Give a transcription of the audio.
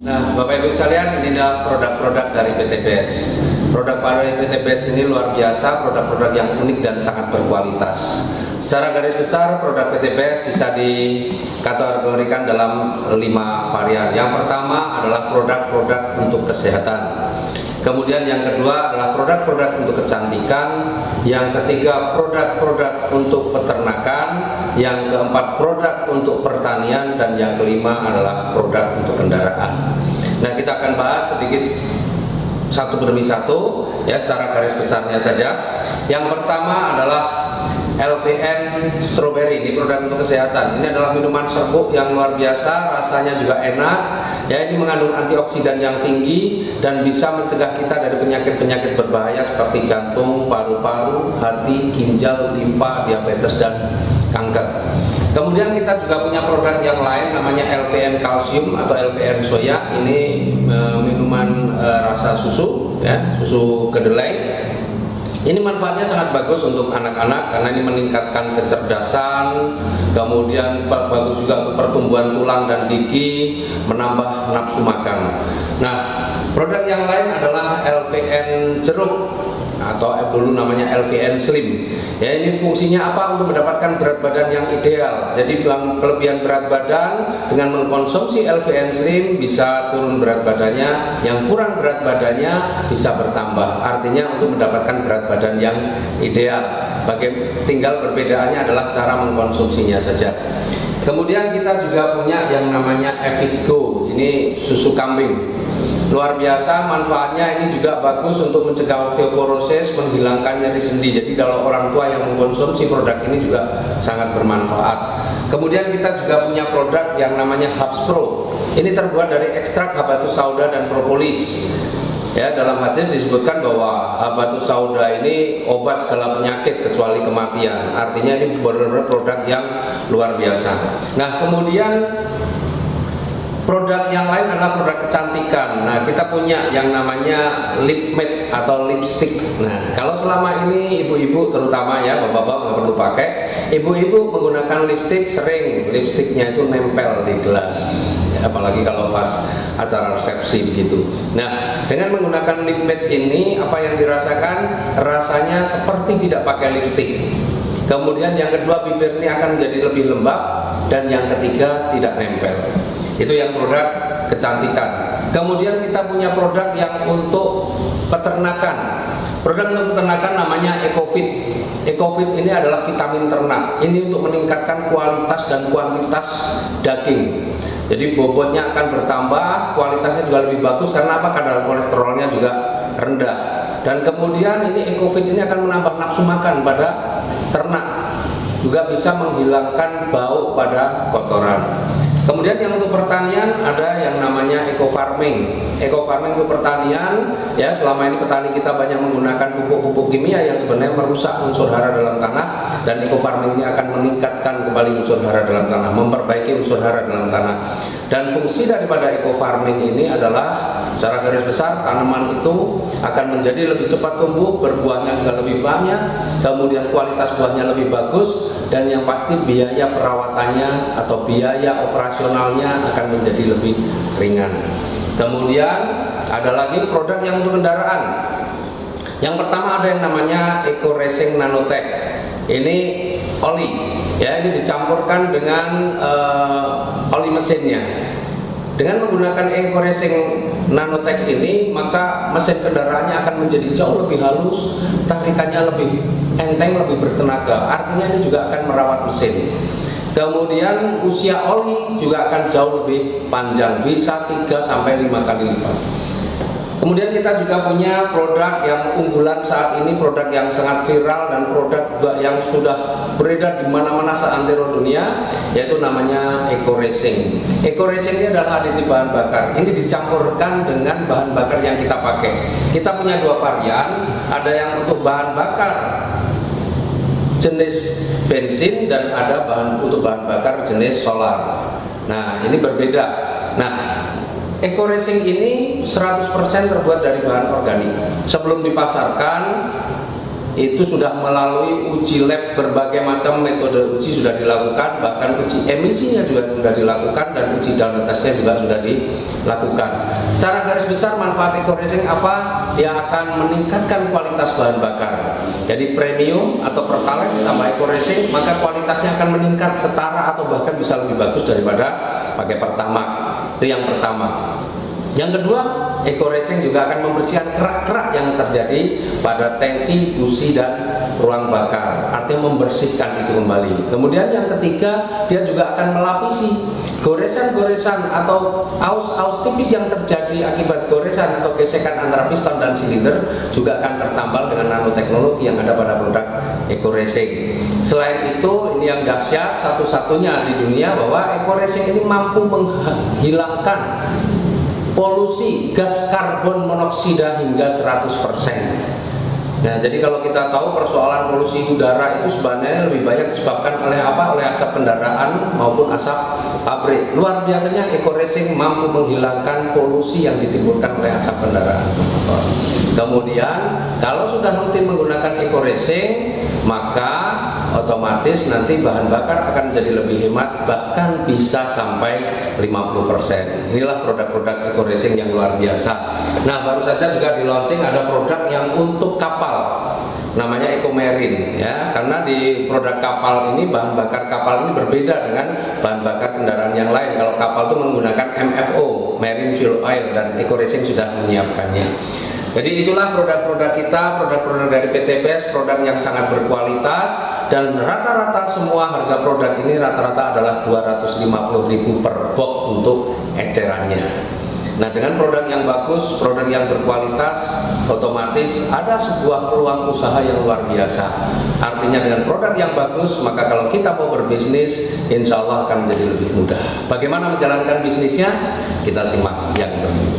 Nah, Bapak Ibu sekalian, ini adalah produk-produk dari PTBS. Produk dari PTBS ini luar biasa, produk-produk yang unik dan sangat berkualitas. Secara garis besar, produk PTBS bisa dikategorikan dalam 5 varian. Yang pertama adalah produk-produk untuk kesehatan. Kemudian yang kedua adalah produk-produk untuk kecantikan. Yang ketiga, produk-produk untuk peternakan. Yang keempat, produk untuk pertanian. Dan yang kelima adalah produk untuk kendaraan. Nah, kita akan bahas sedikit satu demi satu, ya, secara garis besarnya saja. Yang pertama adalah LVN Strawberry, ini produk untuk kesehatan. Ini adalah minuman serbuk yang luar biasa, rasanya juga enak. Ya, ini mengandung antioksidan yang tinggi dan bisa mencegah kita dari penyakit-penyakit berbahaya seperti jantung, paru-paru, hati, ginjal, limpa, diabetes dan kanker. Kemudian kita juga punya produk yang lain namanya LVN Calcium atau LVN Soya. Ini minuman rasa susu, ya, susu kedelai. Ini manfaatnya sangat bagus untuk anak-anak karena ini meningkatkan kecerdasan, kemudian bagus juga untuk pertumbuhan tulang dan gigi, menambah nafsu makan. Nah, produk yang lain adalah LVN jeruk atau dulu namanya LVN Slim. Ya, ini fungsinya apa? Untuk mendapatkan berat badan yang ideal. Jadi kelebihan berat badan dengan mengkonsumsi LVN Slim bisa turun berat badannya, yang kurang berat badannya bisa bertambah. Artinya untuk mendapatkan berat badan yang ideal. Tinggal perbedaannya adalah cara mengkonsumsinya saja. Kemudian kita juga punya yang namanya Evigo. Ini susu kambing. Luar biasa manfaatnya, ini juga bagus untuk mencegah osteoporosis, menghilangkan nyeri sendi. Jadi kalau orang tua yang mengkonsumsi produk ini juga sangat bermanfaat. Kemudian kita juga punya produk yang namanya Hubs Pro. Ini terbuat dari ekstrak habatus sauda dan propolis. Ya, dalam hadis disebutkan bahwa habatus sauda ini obat segala penyakit kecuali kematian. Artinya ini benar-benar produk yang luar biasa. Nah, kemudian produk yang lain adalah produk kecantikan. Nah, kita punya yang namanya lip matte atau lipstick. Nah, kalau selama ini ibu-ibu terutama ya, bapak-bapak nggak perlu pakai. Ibu-ibu menggunakan lipstick, sering lipsticknya itu nempel di gelas. Ya, apalagi kalau pas acara resepsi begitu. Nah, dengan menggunakan lip matte ini, apa yang dirasakan? Rasanya seperti tidak pakai lipstick. Kemudian yang kedua, bibir ini akan menjadi lebih lembab. Dan yang ketiga, tidak nempel. Itu yang produk kecantikan. Kemudian kita punya produk yang untuk peternakan. Produk untuk peternakan namanya EcoFit. EcoFit ini adalah vitamin ternak. Ini untuk meningkatkan kualitas dan kuantitas daging. Jadi bobotnya akan bertambah, kualitasnya juga lebih bagus. Karena apa? Kadar kolesterolnya juga rendah. Dan kemudian ini EcoFit ini akan menambah nafsu makan pada ternak. Juga bisa menghilangkan bau pada kotoran. Kemudian yang untuk pertanian ada yang namanya eco farming. Eco farming itu pertanian, ya, selama ini petani kita banyak menggunakan pupuk-pupuk kimia yang sebenarnya merusak unsur hara dalam tanah, dan eco farming ini akan meningkatkan kembali unsur hara dalam tanah, memperbaiki unsur hara dalam tanah. Dan fungsi daripada eco farming ini adalah secara garis besar tanaman itu akan menjadi lebih cepat tumbuh, berbuahnya juga lebih banyak, kemudian kualitas buahnya lebih bagus, dan yang pasti biaya perawatannya atau biaya operasionalnya akan menjadi lebih ringan. Kemudian ada lagi produk yang untuk kendaraan. Yang pertama ada yang namanya Eco Racing Nanotech. Ini oli, ya, ini dicampurkan dengan oli mesinnya. Dengan menggunakan Eco Racing Nanotech ini, maka mesin kendaraannya akan menjadi jauh lebih halus, tarikannya lebih enteng, lebih bertenaga. Artinya ini juga akan merawat mesin. Kemudian usia oli juga akan jauh lebih panjang, bisa 3-5 kali lipat. Kemudian kita juga punya produk yang unggulan saat ini, produk yang sangat viral dan produk yang sudah beredar di mana-mana seantero dunia, yaitu namanya Eco Racing. Eco Racing ini adalah aditif bahan bakar. Ini dicampurkan dengan bahan bakar yang kita pakai. Kita punya 2 varian, ada yang untuk bahan bakar jenis bensin dan ada untuk bahan bakar jenis solar. Nah, ini berbeda. Nah, Eco Racing ini 100% terbuat dari bahan organik. Sebelum dipasarkan, itu sudah melalui uji lab, berbagai macam metode uji sudah dilakukan, bahkan uji emisinya juga sudah dilakukan, dan uji down testnya juga sudah dilakukan. Secara garis besar manfaat eco racing apa? Dia akan meningkatkan kualitas bahan bakar. Jadi premium atau pertalite tambah eco racing, maka kualitasnya akan meningkat setara atau bahkan bisa lebih bagus daripada pakai pertamax. Itu yang pertama. Yang kedua, eco racing juga akan membersihkan kerak-kerak yang terjadi pada tangki, busi, dan ruang bakar. Artinya membersihkan itu kembali. Kemudian yang ketiga, dia juga akan melapisi goresan-goresan atau aus-aus tipis yang terjadi akibat goresan atau gesekan antara piston dan silinder, juga akan tertambal dengan nanoteknologi yang ada pada produk eco racing. Selain itu, ini yang dahsyat, satu-satunya di dunia bahwa eco racing ini mampu menghilangkan polusi gas karbon monoksida hingga 100%. Nah, jadi kalau kita tahu persoalan polusi udara itu sebenarnya lebih banyak disebabkan oleh apa? Oleh asap kendaraan maupun asap pabrik. Luar biasanya eco racing mampu menghilangkan polusi yang ditimbulkan oleh asap kendaraan motor. Kemudian kalau sudah rutin menggunakan eco racing, maka otomatis nanti bahan bakar akan menjadi lebih hemat, bahkan bisa sampai 50%. Inilah produk-produk eco racing yang luar biasa. Nah, baru saja juga di launching ada produk yang untuk kapal, namanya Eco Marine, ya. Karena di produk kapal ini, bahan bakar kapal ini berbeda dengan bahan bakar kendaraan yang lain. Kalau kapal itu menggunakan MFO, Marine Fuel Oil, dan Eco Racing sudah menyiapkannya. Jadi itulah produk-produk kita, produk-produk dari PT BES, produk yang sangat berkualitas, dan rata-rata semua harga produk ini rata-rata adalah 250.000 per box untuk ecerannya. Nah, dengan produk yang bagus, produk yang berkualitas, otomatis ada sebuah peluang usaha yang luar biasa. Artinya dengan produk yang bagus, maka kalau kita mau berbisnis, insya Allah akan menjadi lebih mudah. Bagaimana menjalankan bisnisnya? Kita simak yang berikut.